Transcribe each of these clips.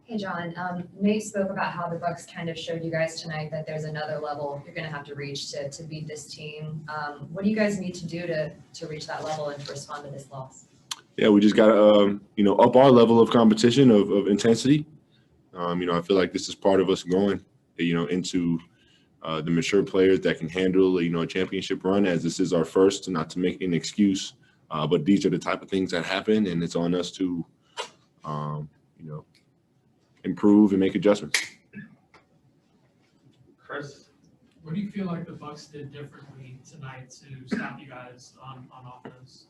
Hey, John. Nate spoke about how the Bucks kind of showed you guys tonight that there's another level you're going to have to reach to beat this team. What do you guys need to do to reach that level and to respond to this loss? Yeah, we just got to, up our level of competition of intensity. I feel like this is part of us growing, into the mature players that can handle, a championship run, as this is our first, not to make an excuse. But these are the type of things that happen, and it's on us to, you know, improve and make adjustments. Chris, What do you feel like the Bucks did differently tonight to stop you guys on offense?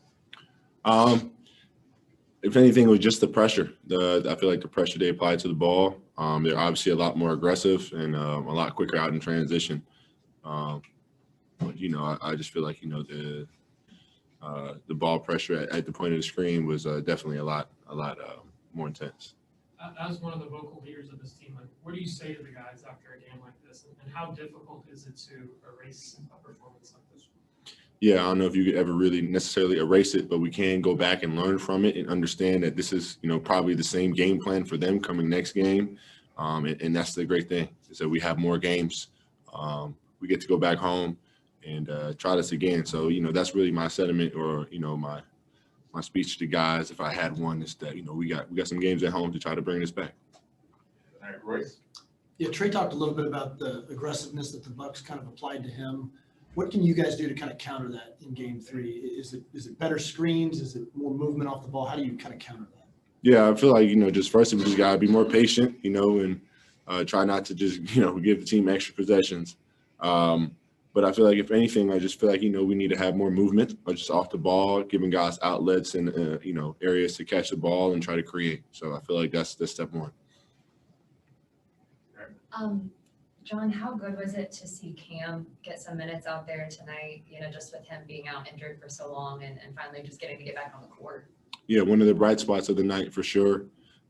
If anything, it was just the pressure. I feel like the pressure they applied to the ball. They're obviously a lot more aggressive and a lot quicker out in transition. But I just feel like the ball pressure at the point of the screen was definitely a lot more intense. As one of the vocal leaders of this team, like, what do you say to the guys after a game like this, and how difficult is it to erase a performance like this? Yeah, I don't know if you could ever really necessarily erase it, but we can go back and learn from it and understand that this is, probably the same game plan for them coming next game. And that's the great thing is that we have more games. We get to go back home and try this again. So, that's really my sentiment or, my speech to the guys, if I had one, is that, we got some games at home to try to bring this back. all right, Royce. Yeah, Trey talked a little bit about the aggressiveness that the Bucks kind of applied to him. What can you guys do to kind of counter that in Game 3? Is it better screens? Is it more movement off the ball? How do you kind of counter that? Yeah, I feel like, just first we just gotta be more patient, and try not to just, give the team extra possessions. But I feel like if anything, I just feel like, we need to have more movement or just off the ball, giving guys outlets and, areas to catch the ball and try to create. So I feel like that's step one. John, how good was it to see Cam get some minutes out there tonight, just with him being out injured for so long and finally just getting to get back on the court? Yeah, one of the bright spots of the night for sure.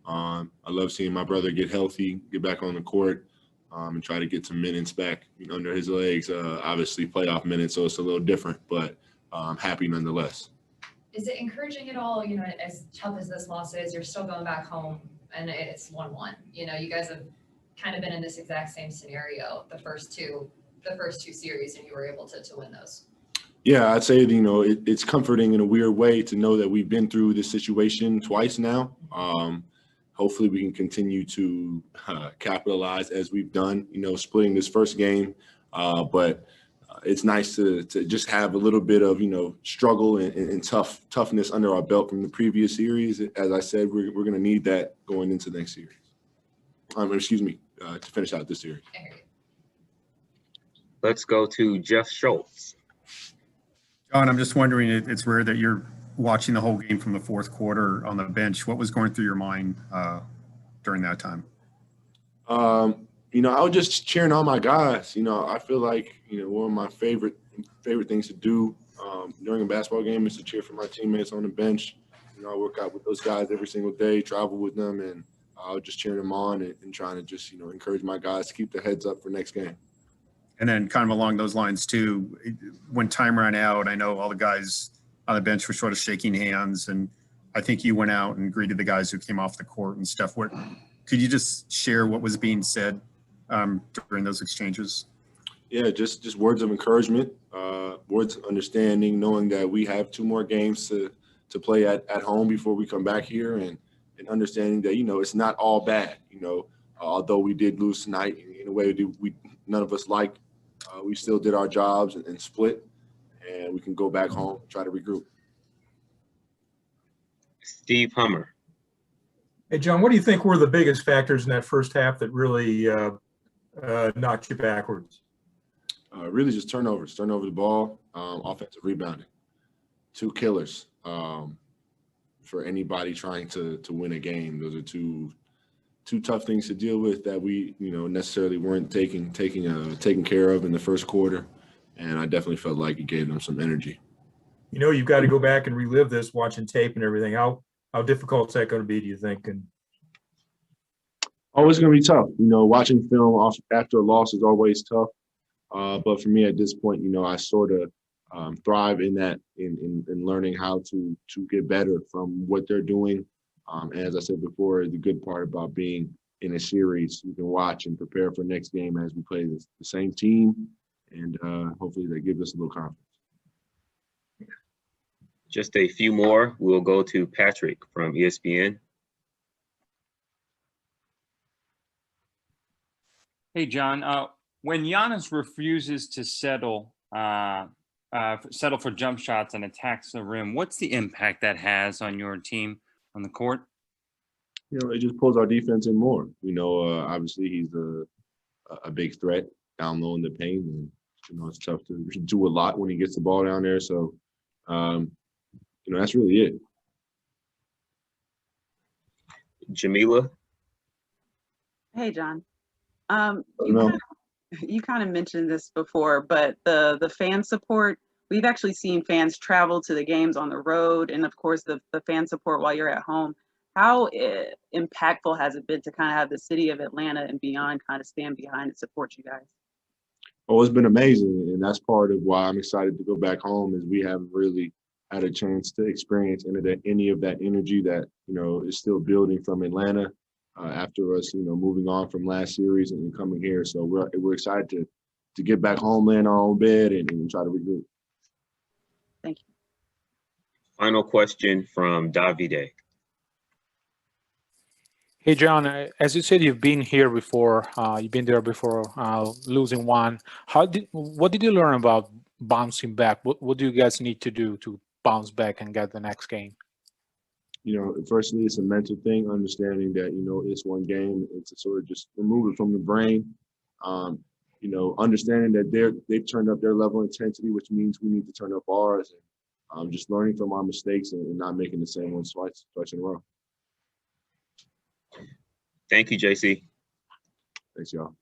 I love seeing my brother get healthy, get back on the court, and try to get some minutes back under his legs. Obviously, playoff minutes, so it's a little different, but I'm happy nonetheless. Is it encouraging at all, as tough as this loss is, you're still going back home and it's 1-1. You guys have kind of been in this exact same scenario the first two series, and you were able to win those. Yeah, I'd say, it's comforting in a weird way to know that we've been through this situation twice now. Hopefully we can continue to capitalize as we've done, splitting this first game. But it's nice to just have a little bit of, struggle and toughness under our belt from the previous series. As I said, we're going to need that going into the next series. To finish out this series. Let's go to Jeff Schultz. John, I'm just wondering, it's rare that you're watching the whole game from the fourth quarter on the bench. What was going through your mind during that time? I was just cheering on my guys. I feel like, one of my favorite things to do during a basketball game is to cheer for my teammates on the bench. I work out with those guys every single day, travel with them, and I was just cheering them on and trying to just, encourage my guys to keep their heads up for next game. And then kind of along those lines too, when time ran out, I know all the guys on the bench were sort of shaking hands, and I think you went out and greeted the guys who came off the court and stuff. Could you just share what was being said during those exchanges? Yeah, just words of encouragement, words of understanding, knowing that we have 2 more games to play at home before we come back here, and understanding that, it's not all bad, although we did lose tonight in a way we none of us liked. We still did our jobs and split, and we can go back home and try to regroup. Steve Hummer. Hey, John, what do you think were the biggest factors in that first half that really knocked you backwards? Really just turnover the ball, offensive rebounding. 2 killers for anybody trying to win a game. Those are two tough things to deal with that we, necessarily weren't taking care of in the first quarter. And I definitely felt like it gave them some energy. You've got to go back and relive this, watching tape and everything. How difficult is that going to be, do you think? And always going to be tough. Watching film after a loss is always tough. But for me at this point, I sort of thrive in that, in learning how to get better from what they're doing. And as I said before, the good part about being in a series we can watch and prepare for next game as we play the same team, and hopefully that gives us a little confidence. Just a few more. We'll go to Patrick from ESPN. Hey, John, when Giannis refuses to settle for jump shots and attacks the rim, what's the impact that has on your team on the court? You know, it just pulls our defense in more. You know, obviously he's a big threat down low in the paint, and you know it's tough to do a lot when he gets the ball down there. So, you know, that's really it. Jamila. Hey, John. No. You kind of mentioned this before, but the fan support, we've actually seen fans travel to the games on the road, and of course the fan support while you're at home. How impactful has it been to kind of have the city of Atlanta and beyond kind of stand behind and support you guys? Oh, it's been amazing, and that's part of why I'm excited to go back home. Is we haven't really had a chance to experience any of that energy that you know is still building from Atlanta after us, you know, moving on from last series and coming here. So we're excited to get back home, land our own bed, and try to regroup. Thank you. Final question from Davide. Hey, John, as you said, you've been here before. You've been there before, losing one. What did you learn about bouncing back? What do you guys need to do to bounce back and get the next game? You know, firstly, it's a mental thing, understanding that, you know, it's one game. It's to sort of just remove it from the brain. You know, understanding that they've turned up their level of intensity, which means we need to turn up ours. And just learning from our mistakes and not making the same ones twice in a row. Thank you, JC. Thanks, y'all.